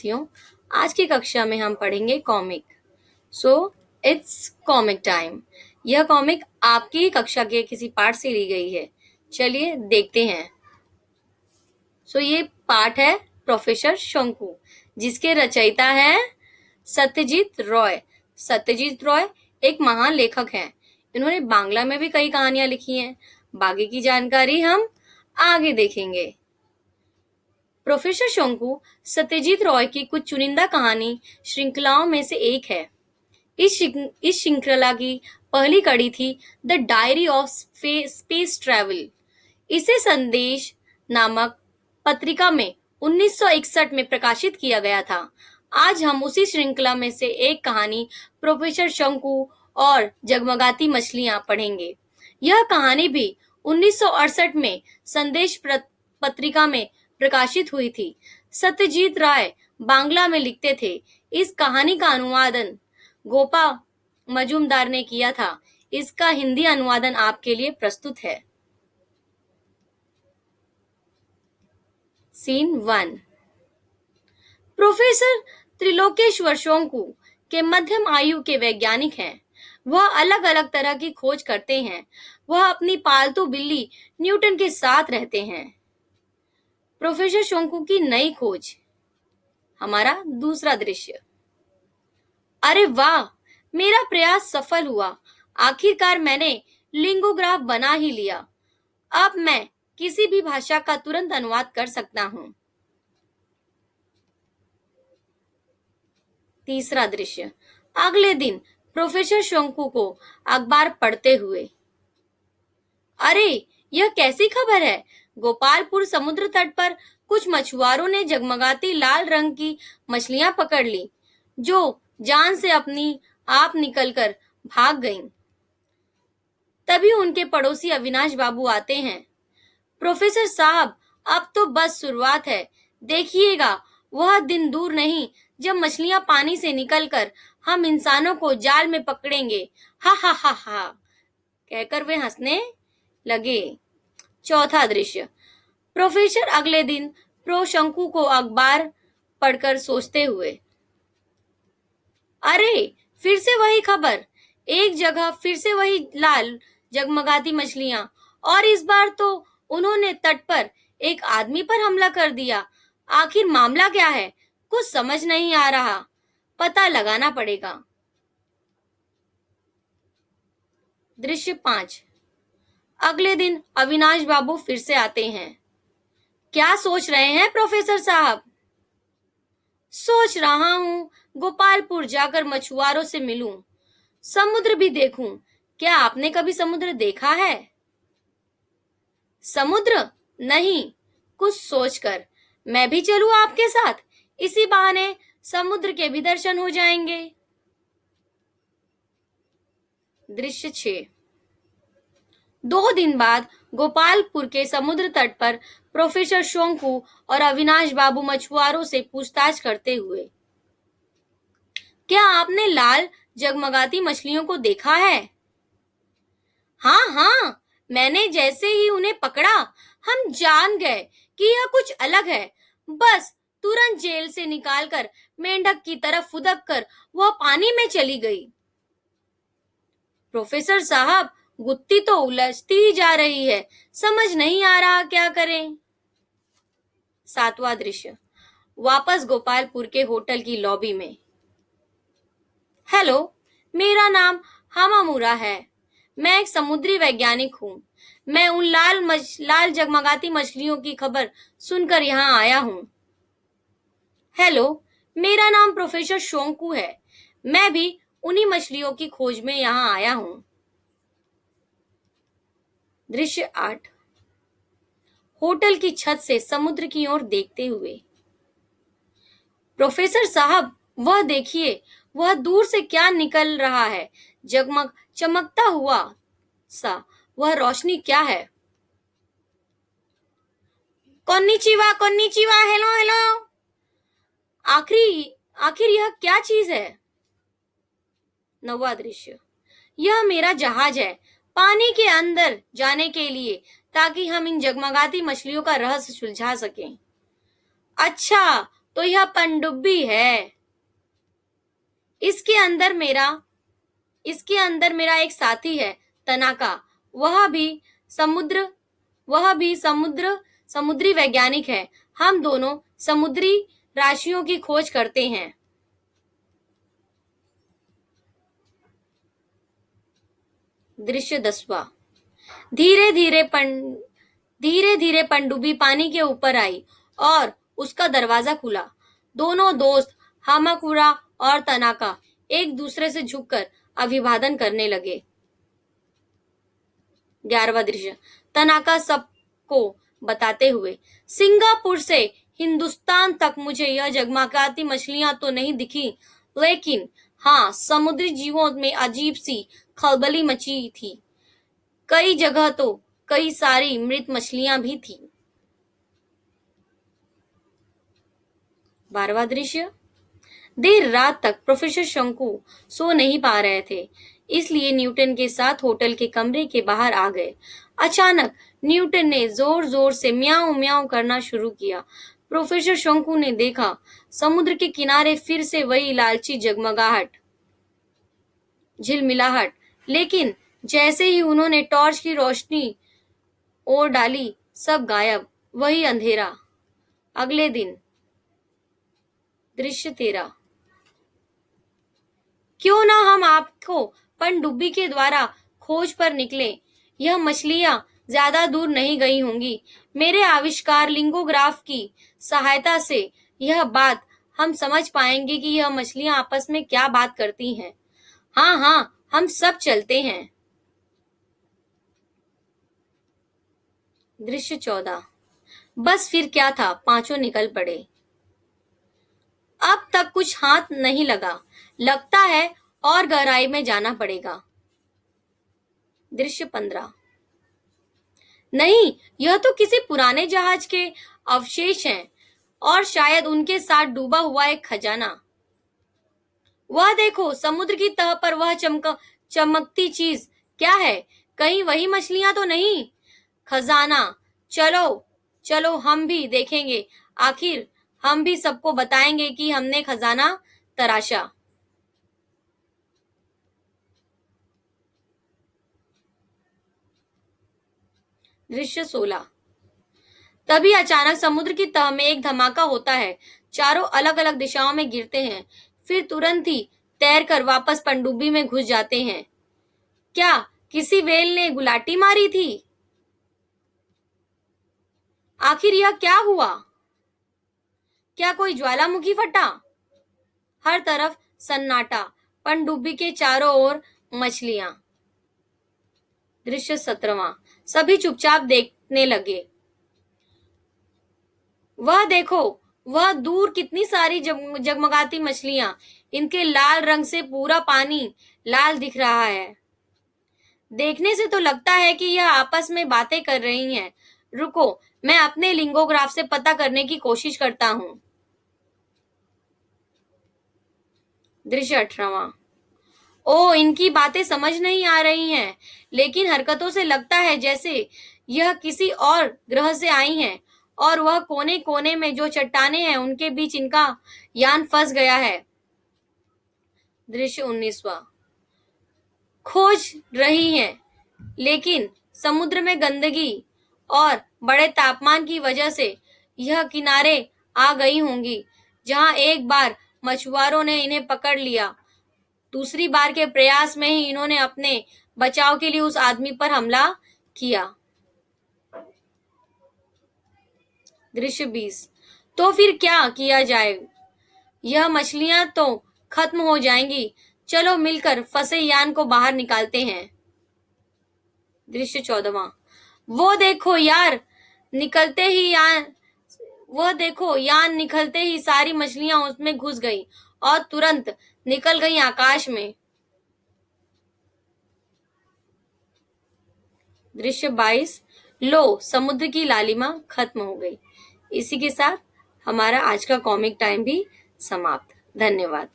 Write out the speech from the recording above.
साथियों, आज की कक्षा में हम पढ़ेंगे comic. So it's comic time. यह कॉमिक आपकी ही कक्षा के किसी पाठ से ली गई है। चलिए देखते हैं। ये पाठ है प्रोफेसर शंकु, जिसके रचयिता है सत्यजीत रॉय। सत्यजीत रॉय एक महान लेखक हैं। इन्होंने बांग्ला में भी कई कहानियां लिखी हैं। बाकी की जानकारी हम आगे देखेंगे। प्रोफेसर शंकु सत्यजीत रॉय की कुछ चुनिंदा कहानी श्रृंखलाओं में से एक है। इस श्रृंखला की पहली कड़ी थी the diary of space travel. इसे संदेश नामक पत्रिका में 1961 में प्रकाशित किया गया था। आज हम उसी श्रृंखला में से एक कहानी प्रोफेसर शंकु और जगमगाती मछलियां पढ़ेंगे। यह कहानी भी 1968 में संदेश पत्रिका में प्रकाशित हुई थी। सत्यजीत राय बांग्ला में लिखते थे। इस कहानी का अनुवादन गोपा मजूमदार ने किया था। इसका हिंदी अनुवादन आपके लिए प्रस्तुत है। सीन 1। प्रोफेसर त्रिलोकेश्वर शंकु के मध्यम आयु के वैज्ञानिक हैं। वह अलग अलग तरह की खोज करते हैं। वह अपनी पालतू बिल्ली न्यूटन के साथ रहते हैं। प्रोफेसर शंकु की नई खोज। हमारा दूसरा दृश्य। अरे वाह, मेरा प्रयास सफल हुआ। आखिरकार मैंने लिंगोग्राफ बना ही लिया। अब मैं किसी भी भाषा का तुरंत अनुवाद कर सकता हूं। तीसरा दृश्य। अगले दिन प्रोफेसर शंकु को अखबार पढ़ते हुए। अरे, यह कैसी खबर है? गोपालपुर समुद्र तट पर कुछ मछुआरों ने जगमगाती लाल रंग की मछलियां पकड़ ली, जो जान से अपनी आप निकलकर भाग गईं। तभी उनके पड़ोसी अविनाश बाबू आते हैं। प्रोफेसर साहब, अब तो बस शुरुआत है। देखिएगा, वह दिन दूर नहीं जब मछलियां पानी से निकलकर हम इंसानों को जाल में पकड़ेंगे। हा हा हा हा, कहकर वे हंसने लगे। चौथा दृश्य। प्रोफेसर अगले दिन प्रो शंकु को अखबार पढ़कर सोचते हुए। अरे, फिर से वही खबर। एक जगह फिर से वही लाल जगमगाती मछलियां, और इस बार तो उन्होंने तट पर एक आदमी पर हमला कर दिया। आखिर मामला क्या है? कुछ समझ नहीं आ रहा। पता लगाना पड़ेगा। दृश्य 5। अगले दिन अविनाश बाबू फिर से आते हैं। क्या सोच रहे हैं प्रोफेसर साहब? सोच रहा हूं गोपालपुर जाकर मछुआरों से मिलूं, समुद्र भी देखूं। क्या आपने कभी समुद्र देखा है? समुद्र? नहीं। कुछ सोचकर मैं भी चलूं आपके साथ। इसी बहाने समुद्र के भी दर्शन हो जाएंगे। दृश्य 6। 2 दिन बाद गोपालपुर के समुद्र तट पर प्रोफेसर शंकु और अविनाश बाबू मछुआरों से पूछताछ करते हुए। क्या आपने लाल जगमगाती मछलियों को देखा है? हाँ हाँ, मैंने जैसे ही उन्हें पकड़ा, हम जान गए कि यह कुछ अलग है। बस तुरंत जेल से निकालकर मेंढक की तरफ फुदक कर वह पानी में चली गई। प्रोफेसर साहब, गुत्थी तो उलझती ही जा रही है। समझ नहीं आ रहा क्या करें। 7वां दृश्य। वापस गोपालपुर के होटल की लॉबी में। हेलो, मेरा नाम हामामुरा है। मैं एक समुद्री वैज्ञानिक हूँ। मैं उन लाल जगमगाती मछलियों की खबर सुनकर यहाँ आया हूँ। हेलो, मेरा नाम प्रोफेसर शोंकू है। मैं भी उन्हीं मछलियों की खोज में यहाँ आया हूँ। दृश्य 8। होटल की छत से समुद्र की ओर देखते हुए। प्रोफेसर साहब, वह देखिए, वह दूर से क्या निकल रहा है? जगमग चमकता हुआ सा वह रोशनी क्या है? कोन्निचिवा कोन्निचिवा, हेलो हेलो। आखिर यह क्या चीज है? 9वां दृश्य। यह मेरा जहाज है, पानी के अंदर जाने के लिए, ताकि हम इन जगमगाती मछलियों का रहस्य सुलझा सकें। अच्छा, तो यह पनडुब्बी है। इसके अंदर मेरा इसके अंदर मेरा एक साथी है, तनाका। वह भी समुद्र वह भी समुद्री वैज्ञानिक है। हम दोनों समुद्री राशियों की खोज करते हैं। दृश्य 10वां। धीरे धीरे पनडुब्बी पानी के ऊपर आई और उसका दरवाजा खुला। दोनों दोस्त हामाकुरा और तनाका एक दूसरे से झुककर अभिवादन करने लगे। 11वां दृश्य। तनाका सबको बताते हुए, सिंगापुर से हिंदुस्तान तक मुझे यह जगमगाती मछलियां तो नहीं दिखी, लेकिन हाँ, समुद्री जीवों में अजीब सी खलबली मची थी। कई जगह तो कई सारी मृत मछलियां भी थी। 12वां दृश्य। देर रात तक प्रोफेसर शंकु सो नहीं पा रहे थे, इसलिए न्यूटन के साथ होटल के कमरे के बाहर आ गए। अचानक न्यूटन ने जोर जोर से म्याऊं म्याऊं करना शुरू किया। प्रोफेसर शंकु ने देखा, समुद्र के किनारे फिर से वही लालची जगमगाहट, झिलमिलाहट। लेकिन जैसे ही उन्होंने टॉर्च की रोशनी ओर डाली, सब गायब, वही अंधेरा। अगले दिन। दृश्य 13। क्यों ना हम आपको पनडुब्बी के द्वारा खोज पर निकले। यह मछलियां ज्यादा दूर नहीं गई होंगी। मेरे आविष्कार लिंगोग्राफ की सहायता से यह बात हम समझ पाएंगे कि यह मछलियां आपस में क्या बात करती हैं। हाँ हाँ, हम सब चलते हैं। दृश्य 14। बस फिर क्या था, पांचों निकल पड़े। अब तक कुछ हाथ नहीं लगा, लगता है और गहराई में जाना पड़ेगा। दृश्य 15। नहीं, यह तो किसी पुराने जहाज के अवशेष हैं और शायद उनके साथ डूबा हुआ एक खजाना। वह देखो, समुद्र की तह पर वह चमकती चीज क्या है? कहीं वही मछलियां तो नहीं? खजाना। चलो चलो, हम भी देखेंगे। आखिर हम भी सबको बताएंगे कि हमने खजाना तराशा। दृश्य 16। तभी अचानक समुद्र की तह में एक धमाका होता है। चारों अलग अलग दिशाओं में गिरते हैं, फिर तुरंत ही तैरकर वापस पनडुब्बी में घुस जाते हैं। क्या किसी व्हेल ने गुलाटी मारी थी? आखिर यह क्या हुआ? क्या कोई ज्वालामुखी फटा? हर तरफ सन्नाटा, पनडुब्बी के चारों ओर मछलियां। दृश्य 17वां। सभी चुपचाप देखने लगे। वह देखो, वह दूर कितनी सारी जगमगाती मछलियां। इनके लाल रंग से पूरा पानी लाल दिख रहा है। देखने से तो लगता है कि यह आपस में बातें कर रही हैं। रुको, मैं अपने लिंगोग्राफ से पता करने की कोशिश करता हूँ। दृश्य 18वां। ओ, इनकी बातें समझ नहीं आ रही हैं, लेकिन हरकतों से लगता है जैसे यह किसी और ग्रह से आई हैं, और वह कोने कोने में जो चट्टानें हैं उनके बीच इनका यान फंस गया है। दृश्य 19वां। खोज रही हैं, लेकिन समुद्र में गंदगी और बड़े तापमान की वजह से यह किनारे आ गई होंगी, जहां एक बार मछुआरों ने इन्हें पकड़ लिया। दूसरी बार के प्रयास में ही इन्होंने अपने बचाव के लिए उस आदमी पर हमला किया। दृश्य 20। तो फिर क्या किया जाए? यह मछलियां तो खत्म हो जाएंगी। चलो मिलकर फंसे यान को बाहर निकालते हैं। दृश्य 14वां। वो देखो यार, निकलते ही यान वह देखो, यान निकलते ही सारी मछलियां उसमें घुस गई और तुरंत निकल गई आकाश में। दृश्य 22। लो, समुद्र की लालिमा खत्म हो गई। इसी के साथ हमारा आज का कॉमिक टाइम भी समाप्त। धन्यवाद।